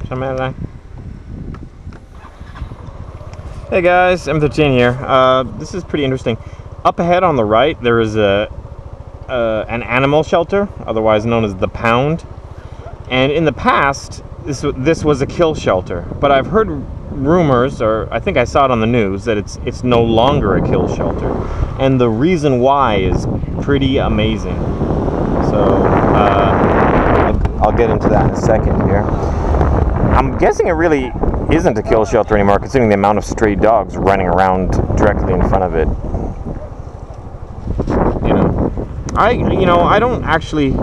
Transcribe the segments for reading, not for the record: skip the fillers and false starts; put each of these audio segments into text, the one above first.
Hey guys, M13 here. This is pretty interesting. Up ahead on the right, there is an animal shelter, otherwise known as the Pound. And in the past, this was a kill shelter. But I've heard rumors, or I think I saw it on the news, that it's no longer a kill shelter. And the reason why is pretty amazing. So I'll get into that in a second here. I'm guessing it really isn't a kill shelter anymore, considering the amount of stray dogs running around directly in front of it. I don't actually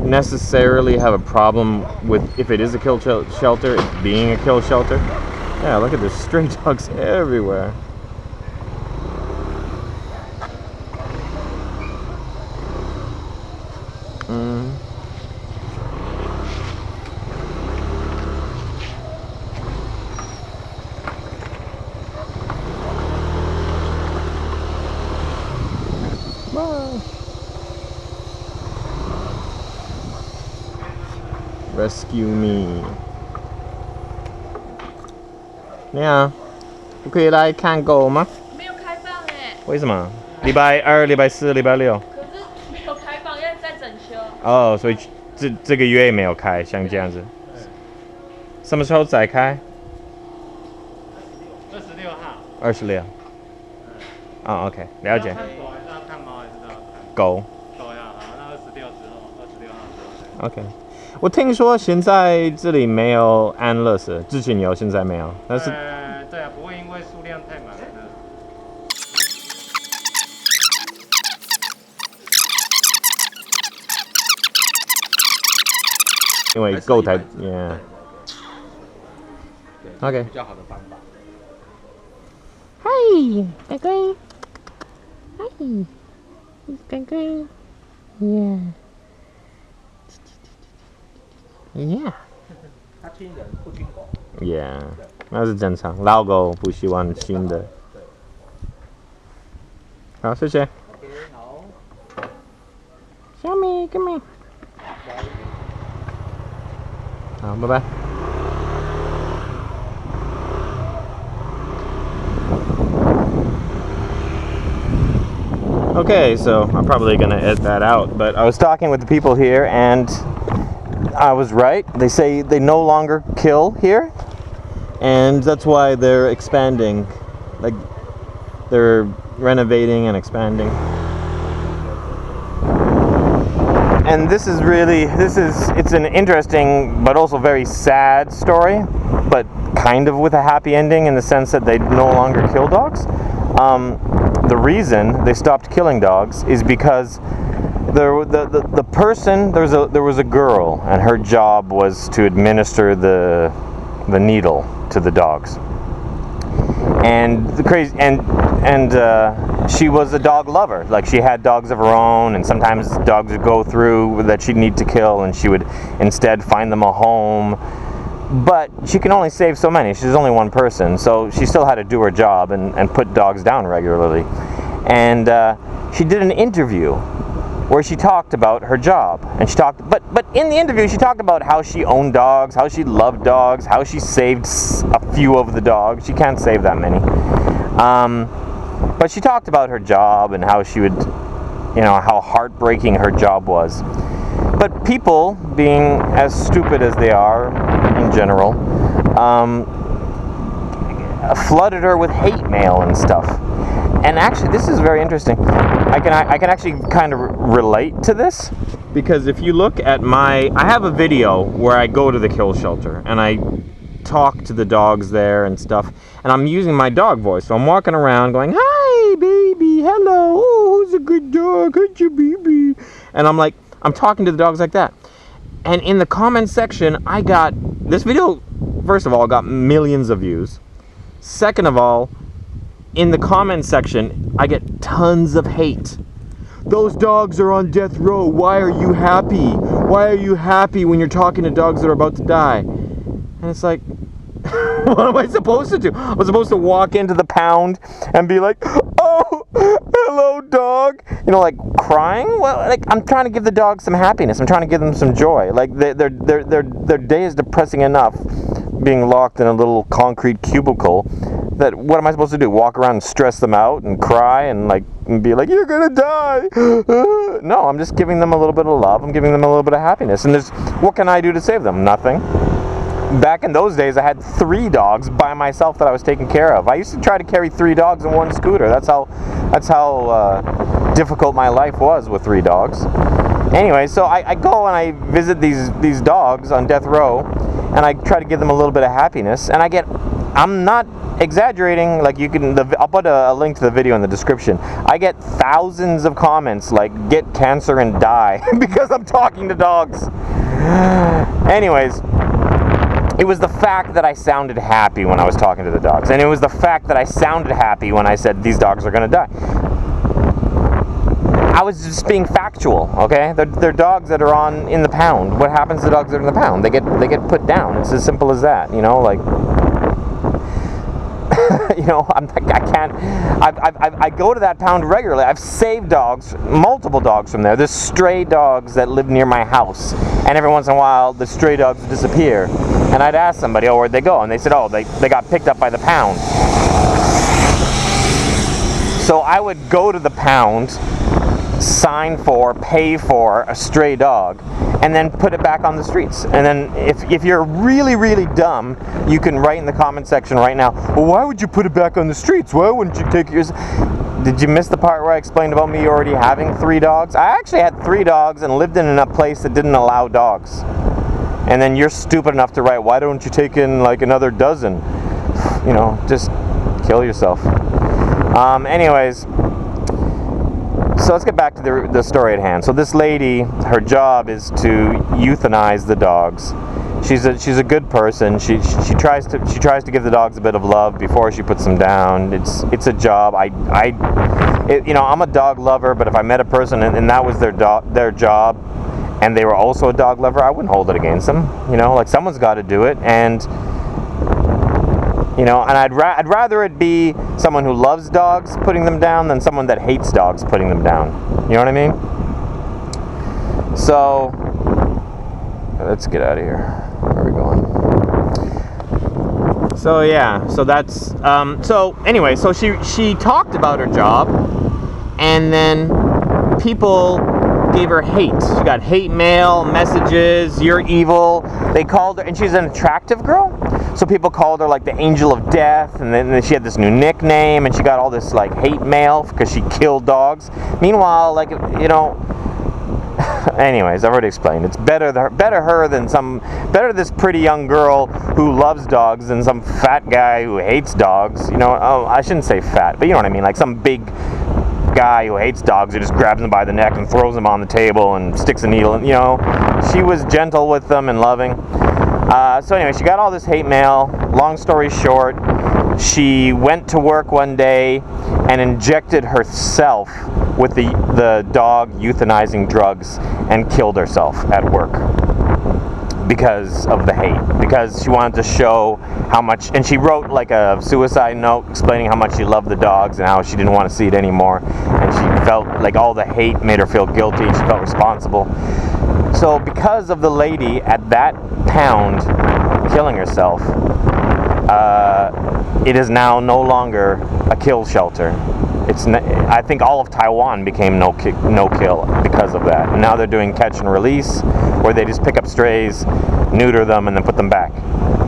necessarily have a problem with if it is a kill shelter, it being a kill shelter. Yeah, look at there's stray dogs everywhere. Rescue me. 你好，我可以来看狗吗？没有开放哎。为什么？礼拜二、礼拜四、礼拜六。可是没有开放，因为在整修。哦，所以这个月没有开，像这样子。什么时候再开26号。26。哦 ，OK， 了解。要看狗还是要看猫还是要看？狗。狗呀，好，那26之后，26号之后。OK。我听说现在这里没有安乐死，之前有，现在没有。但是对啊，不会因为数量太满了。因为够台，yeah。OK。比较好的方法。Hi， 乖乖。Hi， 乖乖。Yeah。Yeah， 他亲人不亲狗。Yeah， 那是正常，老狗不喜欢新的。好，谢谢。OK， 好。小米，come here。好，拜拜。Okay, so I'm probably gonna edit that out, but I was talking with the people here and I was right. They say they no longer kill here, and that's why they're expanding. Like, they're renovating and expanding. And it's an interesting but also very sad story, but kind of with a happy ending in the sense that they no longer kill dogs. The reason they stopped killing dogs is because there was a girl, and her job was to administer the needle to the dogs. And she was a dog lover. Like, she had dogs of her own, and sometimes dogs would go through that she'd need to kill, and she would instead find them a home. But she can only save so many. She's only one person, so she still had to do her job and put dogs down regularly. And she did an interview where she talked about her job, and but in the interview she talked about how she owned dogs, how she loved dogs, how she saved a few of the dogs. She can't save that many, but she talked about her job and how she would, how heartbreaking her job was. But people, being as stupid as they are in general, flooded her with hate mail and stuff. And actually, this is very interesting. I can actually kind of relate to this, because if you look at I have a video where I go to the kill shelter and I talk to the dogs there and stuff, and I'm using my dog voice. So I'm walking around going, "Hi, baby, hello, oh, who's a good dog, how's your baby?" And I'm talking to the dogs like that. And in the comment section, this video, first of all, got millions of views. Second of all, in the comment section, I get tons of hate. Those dogs are on death row. Why are you happy? Why are you happy when you're talking to dogs that are about to die? And it's like, what am I supposed to do? I was supposed to walk into the Pound and be like, "Oh, hello, dog. You know, like crying. Well, like I'm trying to give the dog some happiness. I'm trying to give them some joy. Like their day is depressing enough, being locked in a little concrete cubicle. That what am I supposed to do? Walk around and stress them out and cry and be like, you're gonna die. No, I'm just giving them a little bit of love. I'm giving them a little bit of happiness. And what can I do to save them? Nothing. Back in those days, I had 3 dogs by myself that I was taking care of. I used to try to carry 3 dogs in one scooter. That's how difficult my life was with 3 dogs. Anyway, so I go and I visit these dogs on death row, and I try to give them a little bit of happiness. And I'm not exaggerating. Like I'll put a link to the video in the description. I get thousands of comments like "get cancer and die" because I'm talking to dogs. Anyways. It was the fact that I sounded happy when I was talking to the dogs. And it was the fact that I sounded happy when I said these dogs are going to die. I was just being factual, okay? They're dogs that are in the pound. What happens to dogs that are in the pound? They get put down. It's as simple as that, you know, like... you know, I go to that pound regularly. I've saved dogs, multiple dogs from there. There's stray dogs that live near my house. And every once in a while, the stray dogs disappear. And I'd ask somebody, oh, where'd they go? And they said, oh, they got picked up by the pound. So I would go to the pound, pay for a stray dog, and then put it back on the streets. And then if you're really, really dumb, you can write in the comment section right now, well, why would you put it back on the streets? Why wouldn't you take yours? Did you miss the part where I explained about me already having 3 dogs? I actually had 3 dogs and lived in a place that didn't allow dogs. And then you're stupid enough to write, why don't you take in like another dozen? You know, just kill yourself. Anyways, so let's get back to the story at hand. So this lady, her job is to euthanize the dogs. She's a good person. She tries to give the dogs a bit of love before she puts them down. It's a job. You know, I'm a dog lover, but if I met a person and that was their job, and they were also a dog lover, I wouldn't hold it against them. You know, like someone's got to do it, and you know, and I'd rather it be someone who loves dogs putting them down than someone that hates dogs putting them down. You know what I mean? So let's get out of here. Where are we going? So yeah, so that's so anyway, so she talked about her job, and then people gave her hate. She got hate mail, messages, you're evil. They called her, and she's an attractive girl, so people called her like the angel of death, and then she had this new nickname, and she got all this like hate mail because she killed dogs. Meanwhile, like, you know, anyways, I've already explained. It's better this pretty young girl who loves dogs than some fat guy who hates dogs. You know, oh, I shouldn't say fat, but you know what I mean, like some big guy who hates dogs who just grabs them by the neck and throws them on the table and sticks a needle in. You know, she was gentle with them and loving. So anyway, she got all this hate mail. Long story short, she went to work one day and injected herself with the dog euthanizing drugs and killed herself at work because of the hate, because she wanted to show how much, and she wrote like a suicide note explaining how much she loved the dogs and how she didn't want to see it anymore, and she felt like all the hate made her feel guilty and she felt responsible. So because of the lady at that pound killing herself, it is now no longer a kill shelter. I think all of Taiwan became no kill because of that. And now they're doing catch and release, where they just pick up strays, neuter them, and then put them back.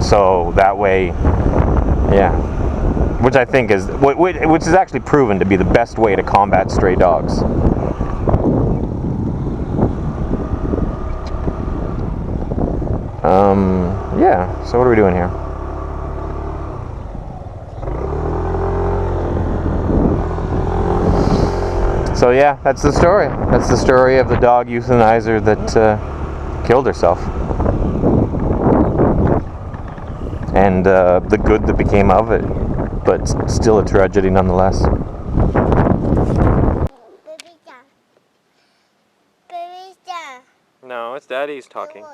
So that way, yeah, which I think is which is actually proven to be the best way to combat stray dogs. Yeah. So what are we doing here? So yeah, that's the story. That's the story of the dog euthanizer that killed herself. And the good that became of it. But still a tragedy nonetheless. No, it's Daddy's talking.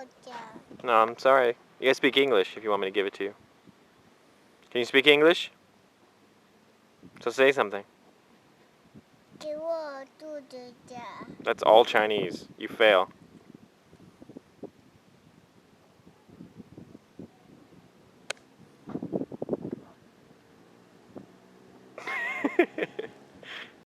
No, I'm sorry. You gotta speak English if you want me to give it to you. Can you speak English? So say something. 给我肚子夹。 That's all Chinese. You fail.